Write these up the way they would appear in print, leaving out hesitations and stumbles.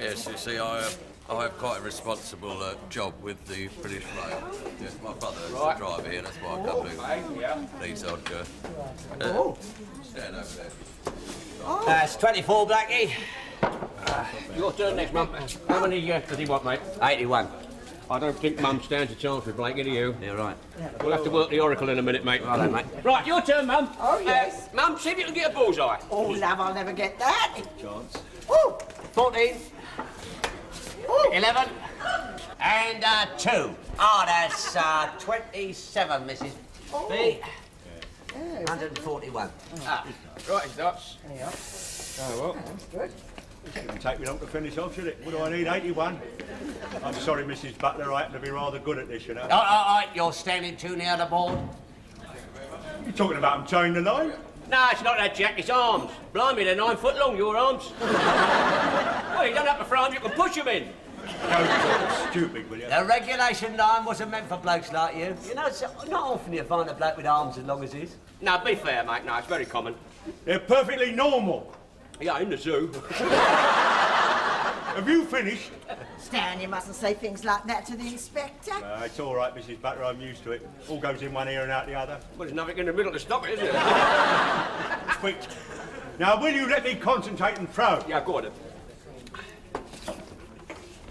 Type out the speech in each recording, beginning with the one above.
Yes, you see, I have quite a responsible job with the British Rail. Yes, my brother's the driver here, that's why I come to these odd... stand over there. That's 24, Blakey. Your turn next, Mum. How many does he want, mate? 81. I don't think Mum stands a chance with Blakey, do you? Yeah, right. We'll have to work the oracle in a minute, mate. Righto, mate. Right, your turn, Mum. Oh, yes. Mum, see if you can get a bullseye. Oh, love, I'll never get that. Chance. Oh, 14. oh. 11. And 2. Ah, that's 27, Mrs. B. 141. Right, it does. Yeah, Oh, well. that's good. Shouldn't take me long to finish off, should it? What do I need? 81? I'm sorry, Mrs. Butler, I happen to be rather good at this, you know. You're standing too near the board. You talking about them towing the line? No, it's not that, Jack. It's arms. Blimey, they're 9 foot long, your arms. Well, you don't have to frame, you can push them in. Don't talk stupid, will you? The regulation line wasn't meant for blokes like you. You know, it's not often you find a bloke with arms as long as his. No, be fair, mate. No, it's very common. They're perfectly normal. Yeah, in the zoo. Have you finished? Stan, you mustn't say things like that to the inspector. It's all right, Mrs. Butler, I'm used to it. All goes in one ear and out the other. Well, there's nothing in the middle to stop it, is there? Quick. Now, will you let me concentrate and throw? Yeah, go on then.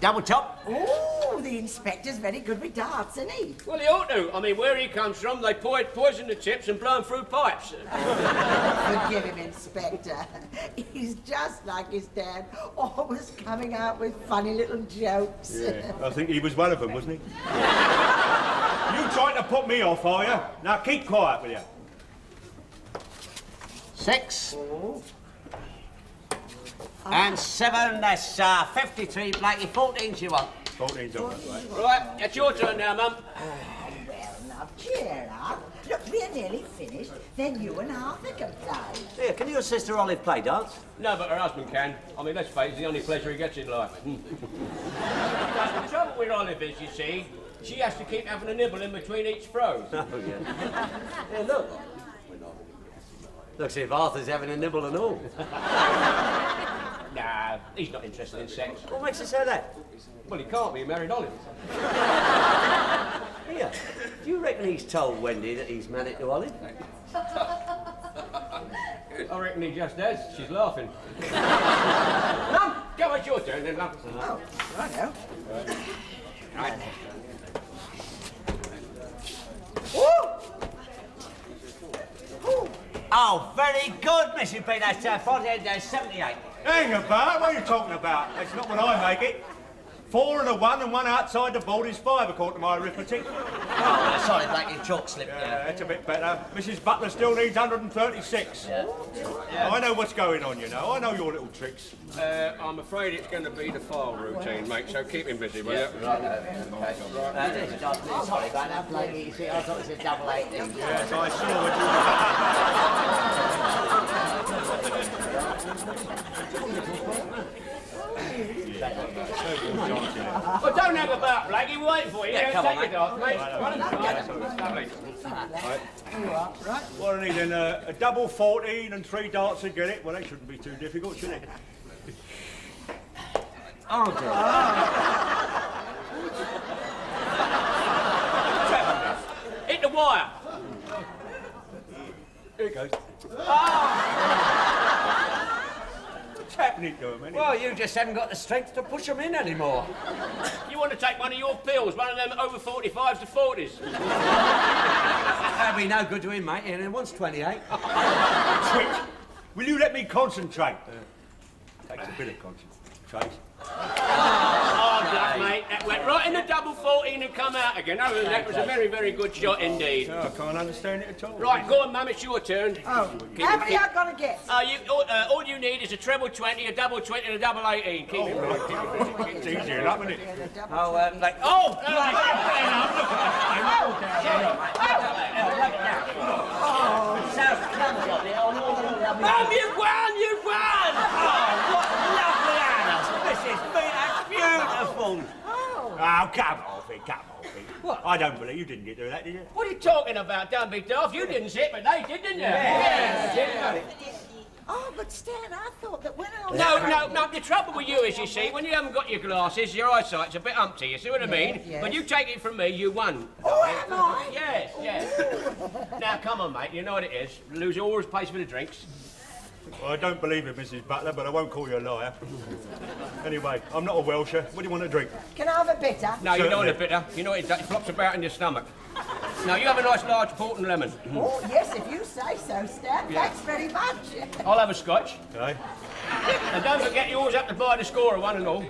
Double top. Oh, the inspector's very good with darts, isn't he? Well, he ought to. I mean, where he comes from, they poison the tips and blow 'em through pipes. Forgive him, Inspector. He's just like his dad, always coming out with funny little jokes. Yeah, I think he was one of them, wasn't he? You trying to put me off, are you? Now, keep quiet, will you? 6. And 7, that's 53, Blakey. 14's you want. 14's all right. Right, it's your turn now, Mum. Well, now, cheer up. Look, we're nearly finished. Then you and Arthur can play. Here, can your sister Olive play dance? No, but her husband can. I mean, let's face it, it's the only pleasure he gets in life. The trouble with Olive is, you see, she has to keep having a nibble in between each throw. Oh, yeah. Here, look. Looks as if Arthur's having a nibble and all. Nah, he's not interested in sex. What makes you say that? Well, he can't be, he married Olive. Here, do you reckon he's told Wendy that he's married to Olive? I reckon he just has. She's laughing. Mum, go on, it's your turn then, Mum. Oh, righto. Right. Oh, very good, Mrs. B. That's 78. Hang about, what are you talking about? That's not what I make it. 4 and a 1 and 1 outside the board is 5, according to my arithmetic. Oh, sorry, Blakey, chalk slipped. That's a bit better. Mrs. Butler still needs 136. Yeah. I know what's going on, you know. I know your little tricks. I'm afraid it's going to be the file routine, mate, so keep him busy, will you? Sorry about that, Blakey. You see, I thought it was a double 18. Yes, I saw Well, don't hang about, Blakey. We're waiting for you. Yeah, come take on, your dart, mate. Lovely. What I need then, a double 14 and 3 darts to get it. Well, that shouldn't be too difficult, should it? Oh, dear. Hit the wire. Here it goes. What's happening to him, anyway? Well, you just haven't got the strength to push them in anymore. You want to take one of your pills, one of them over 45s to 40s. That'd be no good to him, mate. He only wants 28. Switch, will you let me concentrate? Takes a bit of concentration. Hard luck, mate. That went right in the double 14 and come out again. Other than that, it was a very, very good shot indeed. No, I can't understand it at all. Right, go on, Mum, it's your turn. Oh, how many I got to get? All you need is a treble 20, a double 20 and a double 18. Keep it right. It's easier enough, isn't it? Oh, like, Oh! Mum, you've won! You've won! what lovely Anna! Mrs. Peter, beautiful. Oh, come off it, come off it. What? I don't believe you didn't get through that, did you? What are you talking about? Don't be daft. You didn't sit, but they did, didn't you? Yeah. Oh, but Stan, I thought that when I was... No. The trouble with you is, you see, when you haven't got your glasses, your eyesight's a bit umpty. You see what I mean? Yes. When you take it from me, you won. Oh, am I? Yes. Now, come on, mate. You know what it is. Lose always pays for the drinks. Well, I don't believe it, Mrs. Butler, but I won't call you a liar. Anyway, I'm not a Welsher. What do you want to drink? Can I have a bitter? No, you know what a bitter. You know what it does. It flops about in your stomach. Now, you have a nice large port and lemon. Oh, yes, if you say so, Stan. Yeah. Thanks very much. I'll have a scotch. Okay. And don't forget, you always have to buy the score of one and all.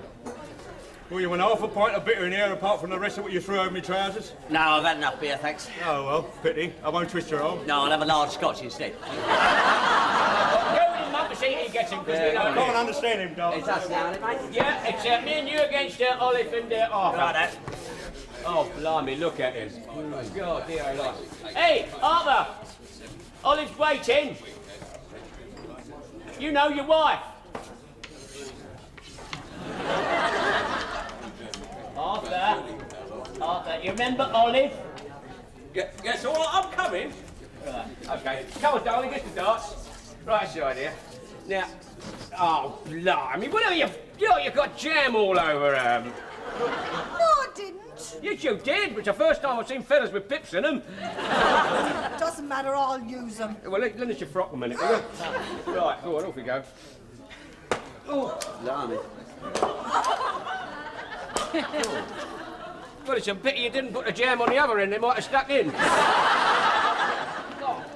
Well, you want half a pint of bitter in here apart from the rest of what you threw over my trousers? No, I've had enough beer, thanks. Oh, well, pity. I won't twist your arm. No, I'll have a large scotch instead. Go with his mum to see if he gets him, because we I know can't understand him, darling. It's us now, isn't it, mate? Yeah, it's me and you against Olive and Arthur. Righto. Oh, blimey, look at this. Oh, my God, dear Lord. Hey, Arthur! Olive's waiting. You know your wife. Arthur, you remember Olive? Yes, all right, I'm coming. Right, okay. Come on, darling, get the darts. Right side here. Now, oh, blimey, what are you? You've got jam all over, No, I didn't. Yes, you did. It's the first time I've seen fellas with pips in them. Doesn't matter, I'll use them. Well, lend us your frock a minute, will you? Right, go on, off we go. Oh, blimey. Well, it's a pity you didn't put the jam on the other end. They might have stuck in.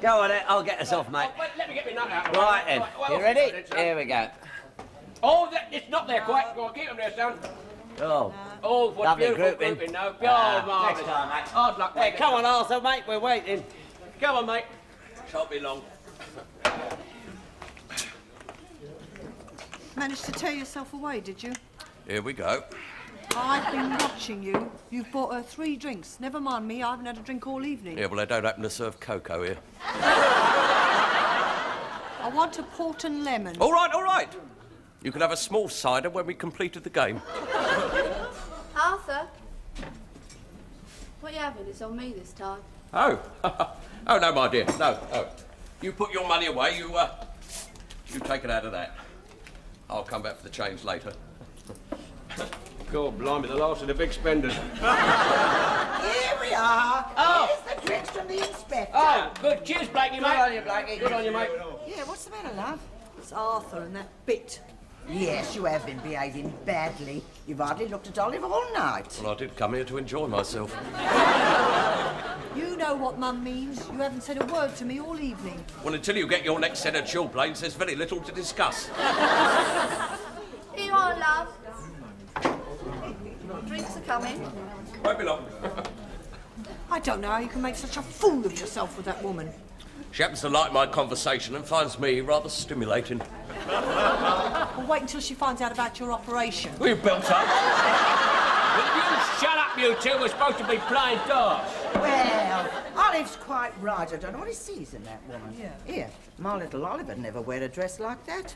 Go on, I'll get us off, mate. Oh, wait, let me get my nut out. Right then. well, You ready? then, son. Here we go. Oh, it's not there quite. Go on, keep them there, son. Oh. Oh, what Lovely beautiful grouping. No, Next marvellous. time, mate. Hard luck, Hey, mate. come on, Arthur, mate. We're waiting. Come on, mate. Shan't be long. Managed to tear yourself away, did you? Here we go. I've been watching you. You've bought her 3 drinks. Never mind me, I haven't had a drink all evening. Yeah, well, they don't happen to serve cocoa here. I want a port and lemon. All right. You can have a small cider when we completed the game. Arthur, what are you having? It's on me this time. Oh. Oh, no, my dear. No. You put your money away. You take it out of that. I'll come back for the change later. God, blimey, the last of the big spenders. Here we are. Oh. Here's the drinks from the inspector. Oh, good. Cheers, Blakey, mate. Good on you, Blakey. Good on you, mate. Yeah, what's the matter, love? It's Arthur and that bit. Yes, you have been behaving badly. You've hardly looked at Olive all night. Well, I did come here to enjoy myself. You know what Mum means. You haven't said a word to me all evening. Well, until you get your next set of chilblains, there's very little to discuss. Here you are, love. Drinks are coming. Won't be long. I don't know how you can make such a fool of yourself with that woman. She happens to like my conversation and finds me rather stimulating. Well, wait until she finds out about your operation. Well, you built up. Will you shut up, you two? We're supposed to be playing darts. Well, Olive's quite right. I don't know what he sees in that woman. Yeah. Here, my little Olive would never wear a dress like that.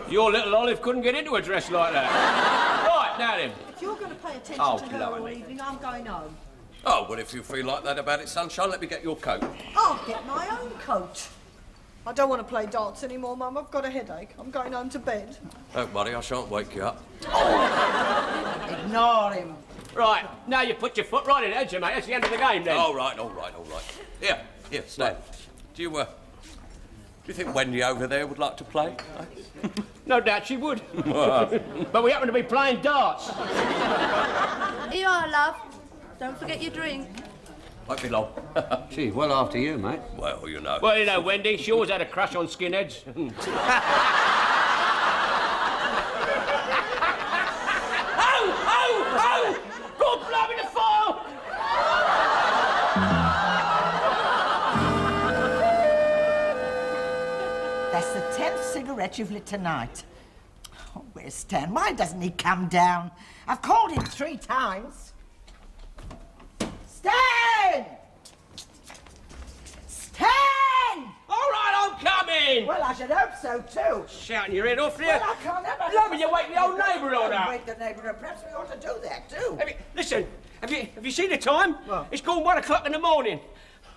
Your little Olive couldn't get into a dress like that. Right, now then. If you're going to pay attention Oh, to her all blimey. evening, I'm going home. Oh, well, if you feel like that about it, sunshine, let me get your coat. I'll get my own coat. I don't want to play darts anymore, Mum. I've got a headache. I'm going home to bed. Don't worry, I shan't wake you up. Ignore him. Right, now you put your foot right in it, haven't you, mate? That's the end of the game, then. All right. Here, Stan. Do you think Wendy over there would like to play? No doubt she would. But we happen to be playing darts. Here you are, love. Don't forget your drink. Won't be long. Gee, well after you, mate. Well, you know. Well, you know, Wendy, she always had a crush on skinheads. cigarette you've lit tonight? Oh, where's Stan? Why doesn't he come down? I've called him 3 times. Stan! Stan! All right, I'm coming! Well, I should hope so, too. Shouting your head off there. Well, I can't have Lovely, you wake the old neighbour on up. Wake the neighbour up. Perhaps we ought to do that, too. Listen, have you seen the time? What? It's gone 1 o'clock in the morning.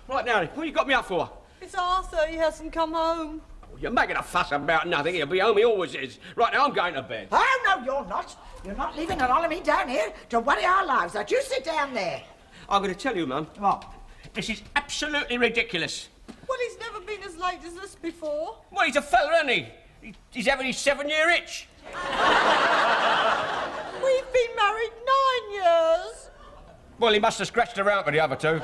Right now, what you got me up for? It's Arthur. He hasn't come home. You're making a fuss about nothing. He'll be home, he always is. Right now, I'm going to bed. Oh, no, you're not. You're not leaving an me down here to worry our lives out. You sit down there. I'm going to tell you, Mum. What? This is absolutely ridiculous. Well, he's never been as late as this before. Well, he's a fella, isn't he? He's having his 7-year itch. We've been married 9 years. Well, he must have scratched around with the other 2.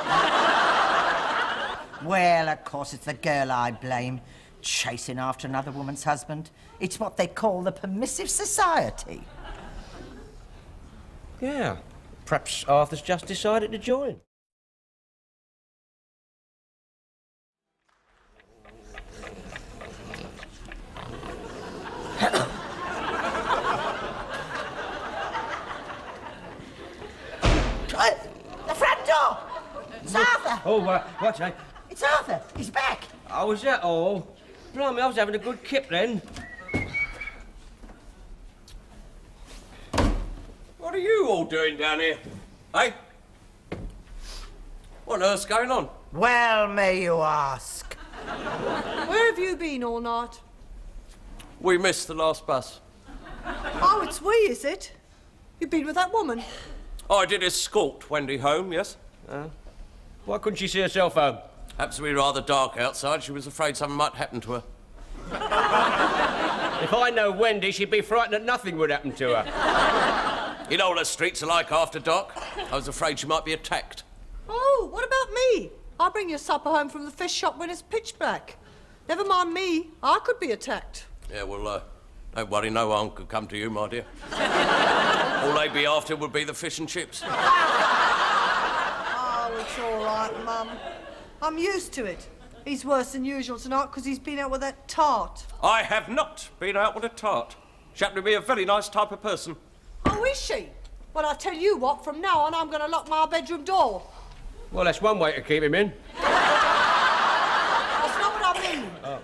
Well, of course, it's the girl I blame. Chasing after another woman's husband. It's what they call the permissive society. Yeah. Perhaps Arthur's just decided to join. The front door! It's Arthur! Oh, what's that? It's Arthur! He's back! Oh, was that all? Blimey, I was having a good kip then. What are you all doing down here? Hey? What on earth's going on? Well, may you ask? Where have you been all night? We missed the last bus. Oh, it's we, is it? You've been with that woman? I did escort Wendy home, yes. Why couldn't she see herself home? Happened to be rather dark outside. She was afraid something might happen to her. If I know Wendy, she'd be frightened that nothing would happen to her. You know what the streets are like after dark? I was afraid she might be attacked. Oh, what about me? I bring your supper home from the fish shop when it's pitch black. Never mind me. I could be attacked. Yeah, well, don't worry, no harm could come to you, my dear. All they'd be after would be the fish and chips. Oh, it's all right, Mum. I'm used to it. He's worse than usual tonight because he's been out with that tart. I have not been out with a tart. She happened to be a very nice type of person. Oh, is she? Well, I tell you what, from now on I'm going to lock my bedroom door. Well, that's one way to keep him in. That's not what I mean. Oh.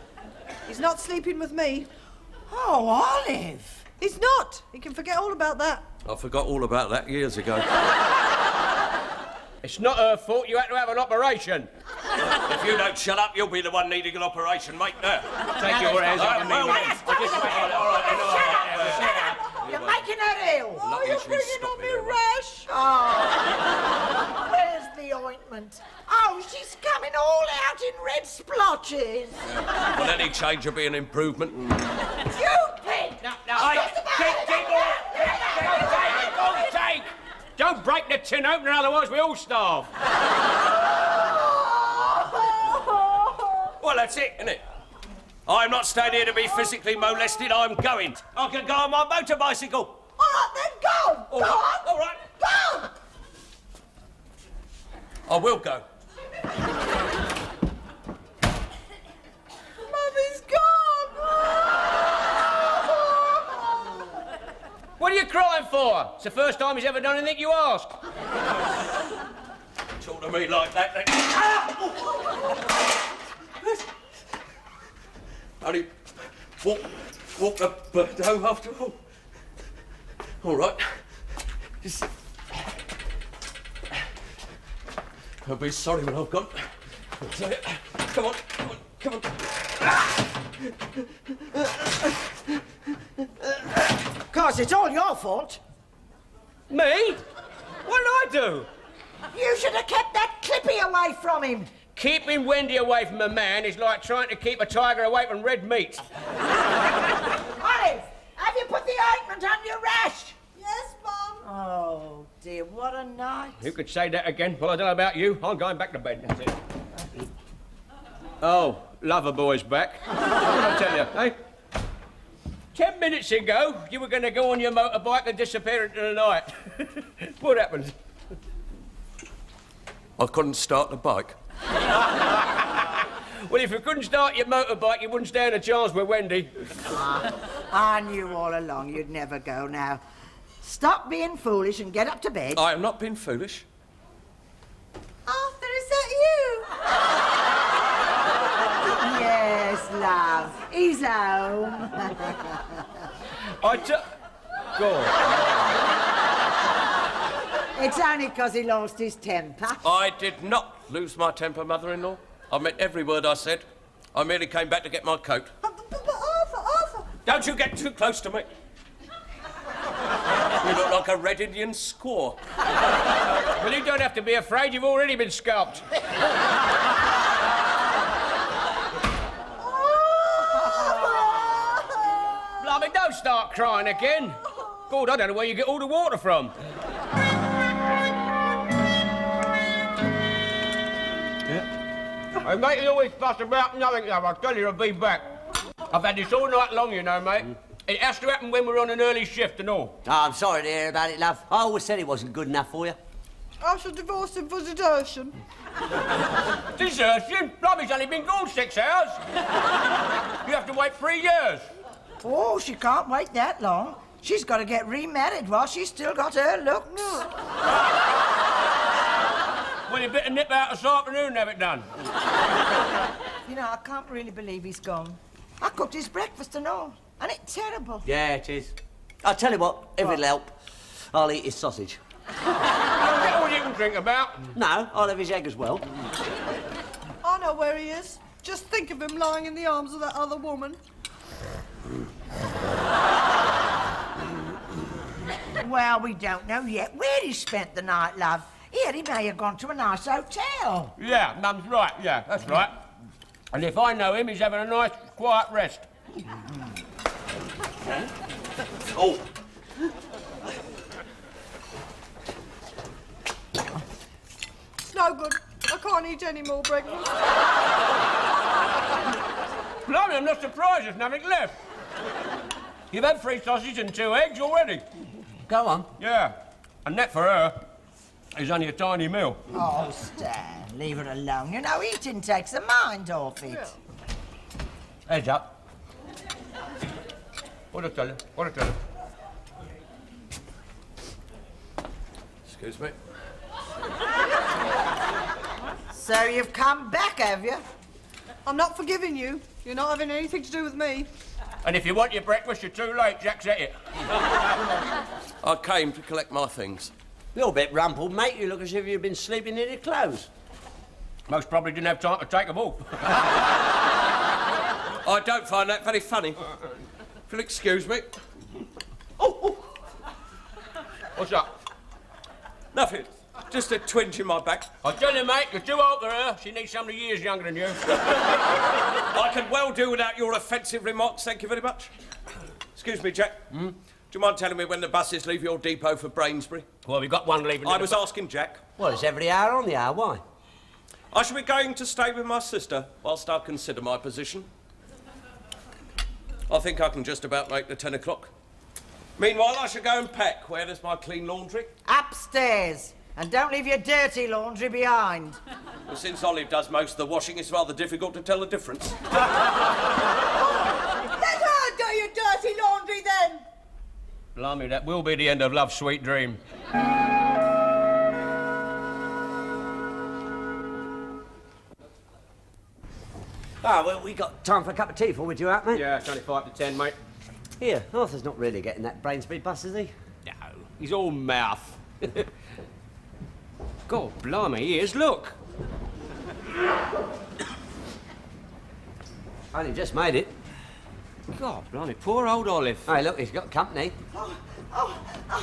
He's not sleeping with me. Oh, Olive! He's not. He can forget all about that. I forgot all about that years ago. It's not her fault. You had to have an operation. If you don't shut up, you'll be the one needing an operation, mate. There. Take your hands off me. You're making her ill! Oh, you're bringing on me rash. Oh, where's the ointment? Oh, she's coming all out in red splotches. Well, any change will be an improvement. You pig! No, take! Don't break the tin opener, otherwise we all starve. Well, that's it, isn't it? I'm not staying here to be physically molested. I'm going. I can go on my motorbicycle. All right, then go! All Go right, on! all right. Go! I will go. Mummy's gone. What are you crying for? It's the first time he's ever done anything you asked. Talk to me like that. Only walk the bird home after all. All right. Just... I'll be sorry when I've gone. Come on, come on, come on. Cause it's all your fault. Me? What did I do? You should have kept that Clippy away from him. Keeping Wendy away from a man is like trying to keep a tiger away from red meat. Olive, have you put the ointment on your rash? Yes, Mum. Oh, dear, what a night. You could say that again. Well, I don't know about you. I'm going back to bed. That's it. Oh, lover boy's back. What did I tell you, eh? 10 minutes ago, you were going to go on your motorbike and disappear into the night. What happened? I couldn't start the bike. Well, if you couldn't start your motorbike, you wouldn't stand a chance with Wendy. I knew all along you'd never go now. Stop being foolish and get up to bed. I have not been foolish. Arthur, is that you? Yes, love. He's home. Go on. It's only 'cause he lost his temper. I did not lose my temper, mother-in-law. I meant every word I said. I merely came back to get my coat. But Arthur! Don't you get too close to me. You look like a Red Indian squaw. Well, you don't have to be afraid. You've already been scalped. Blimey, don't start crying again. God, I don't know where you get all the water from. Hey, mate, you always fuss about nothing, love. I tell you, I'll be back. I've had this all night long, you know, mate. It has to happen when we're on an early shift and all. Oh, I'm sorry to hear about it, love. I always said it wasn't good enough for you. I shall divorce him for desertion. Desertion? Blimey's only been gone 6 hours. You have to wait 3 years. Oh, she can't wait that long. She's got to get remarried while she's still got her looks. Well, you better nip out this afternoon and have it done. You know, I can't really believe he's gone. I cooked his breakfast and all, and it's terrible. Yeah, it is. I'll tell you what, if it'll help, I'll eat his sausage. That's all you can think about. No, I'll have his egg as well. I know where he is. Just think of him lying in the arms of that other woman. Well, we don't know yet where he spent the night, love. Here, he may have gone to a nice hotel. Yeah, Mum's right. Yeah, that's right. And if I know him, he's having a nice, quiet rest. Oh. It's no good. I can't eat any more breakfast. Blimey, I'm not surprised there's nothing left. You've had 3 sausages and 2 eggs already. Go on. Yeah, and that for her is only a tiny meal. Oh, Stan, leave her alone. You know, eating takes the mind off it. Heads up. What a tell you, what a tell you. Excuse me. So you've come back, have you? I'm not forgiving you. You're not having anything to do with me. And if you want your breakfast, you're too late. Jack's at it. I came to collect my things. You're a bit rumpled, mate. You look as if you've been sleeping in your clothes. Most probably didn't have time to take them off. I don't find that very funny. If you'll excuse me. Oh. What's up? Nothing. Just a twinge in my back. I tell you, mate, you're too old for her. She needs somebody years younger than you. I can well do without your offensive remarks, thank you very much. Excuse me, Jack. Do you mind telling me when the buses leave your depot for Brainsbury? Well, we've got one leaving. I was asking Jack. Well, it's every hour on the hour. Why? I shall be going to stay with my sister whilst I consider my position. I think I can just about make the 10 o'clock. Meanwhile, I shall go and pack. Where is my clean laundry? Upstairs. And don't leave your dirty laundry behind. Well, since Olive does most of the washing, it's rather difficult to tell the difference. Let her do your dirty laundry then. Blimey, that will be the end of Love's sweet dream. Ah, well, we got time for a cup of tea before we do out, mate. Yeah, it's only 5 to 10, mate. Here, Arthur's not really getting that Brainsbury bus, is he? No, he's all mouth. God, blimey, he is. Look. Only just made it. God, blimey, poor old Olive. Hey, look, he's got company. Oh,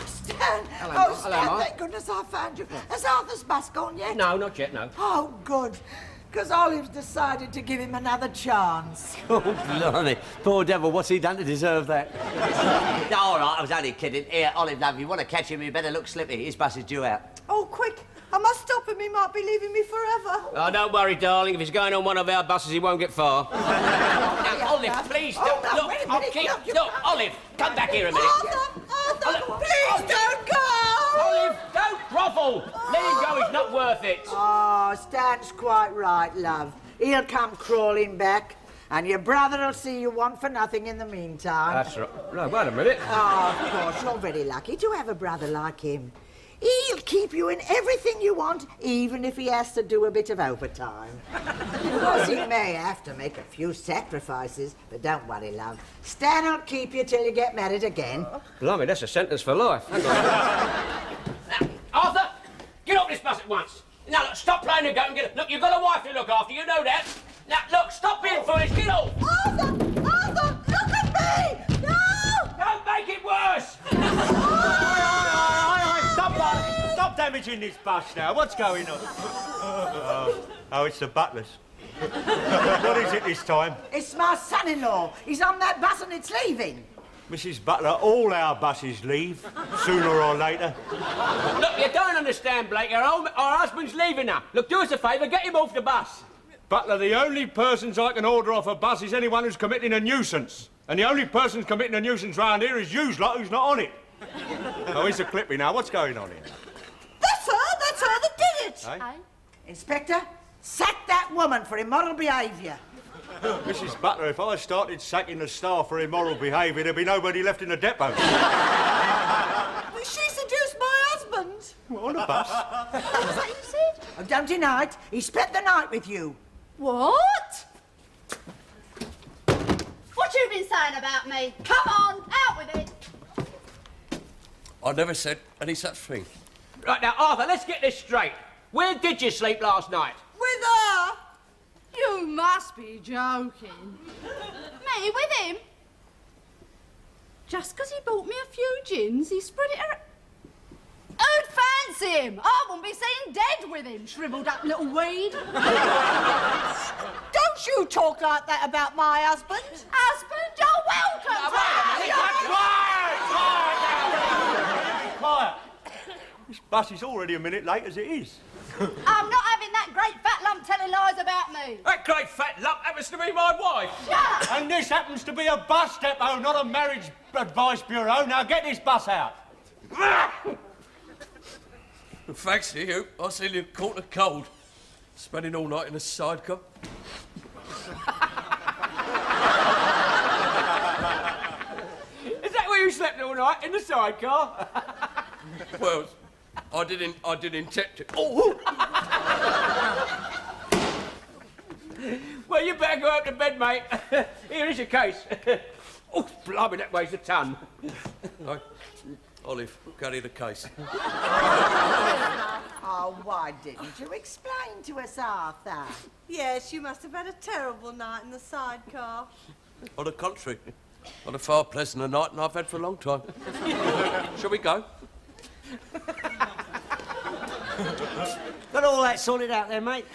Stan. Hello, oh, Ma. Stan, Hello, Ma. thank goodness I found you. Has Arthur's bus gone yet? No, not yet, no. Oh, good. Because Olive's decided to give him another chance. Oh, blimey. Poor devil, what's he done to deserve that? No, all right, I was only kidding. Here, Olive, love, you want to catch him, you better look slippy. His bus is due out. Oh, quick. I must stop him. He might be leaving me forever. Oh, don't worry, darling. If he's going on one of our buses, he won't get far. Now, Olive, please don't. Oh, no, Look, wait a I'll minute, keep. look, you Look, can't- Olive, come back here a minute. Arthur, please don't go. Olive, don't grovel. Let him go. It's not worth it. Oh, Stan's quite right, love. He'll come crawling back, and your brother'll see you want for nothing in the meantime. That's right. No, wait a minute. Oh, of course, you're very lucky to have a brother like him. He'll keep you in everything you want, even if he has to do a bit of overtime. Of course, he may have to make a few sacrifices, but don't worry, love. Stan will keep you till you get married again. Blimey, that's a sentence for life. Hang on. Arthur, get off this bus at once. Now, look, stop playing the goat and get... Look, you've got a wife to look after, you know that. Now, look, stop being foolish, get off. Arthur! Arthur, look at me! No! Don't make it worse. Stop damaging this bus now. What's going on? Oh, it's the butlers. What is it this time? It's my son-in-law. He's on that bus and it's leaving. Mrs. Butler, all our buses leave, sooner or later. Look, you don't understand, Blakey. Our husband's leaving now. Look, do us a favour, get him off the bus. Butler, the only persons I can order off a bus is anyone who's committing a nuisance. And the only person who's committing a nuisance round here is you lot who's not on it. Oh, here's a clipping now. What's going on here? That's her that did it. Eh? Inspector, sack that woman for immoral behaviour. Mrs. Butler, if I started sacking the staff for immoral behaviour, there'd be nobody left in the depot. She seduced my husband. On a bus? What was that you said? Oh, don't deny it. He spent the night with you. What? What you been saying about me? Come on, out with it. I never said any such thing. Right, now, Arthur, let's get this straight. Where did you sleep last night? With her. You must be joking. Me with him? Just 'cause he bought me a few gins, he spread it around. Who'd fancy him? I wouldn't be seen dead with him, shrivelled up little weed. Don't you talk like that about my husband. Husband, you're welcome. Quiet! This bus is already a minute late as it is. I'm not having that great fat lump telling lies about me. That great fat lump happens to be my wife. Shut up. And this happens to be a bus depot, not a marriage advice bureau. Now get this bus out. Thanks to you, I seen you caught a cold. Spending all night in a sidecar. Is that where you slept all night, in the sidecar? Well, I did intend to. Oh! Well, you better go up to bed, mate. Here is your case. Oh, blimey, that weighs a ton. No. Olive, carry the case. Oh, why didn't you explain to us, Arthur? Yes, you must have had a terrible night in the sidecar. On the contrary, on a far pleasanter night than I've had for a long time. Shall we go? Got all that sorted out there, mate?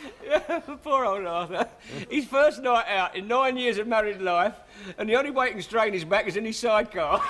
Poor old Arthur. His first night out in 9 years of married life, and the only way he can strain his back is in his sidecar.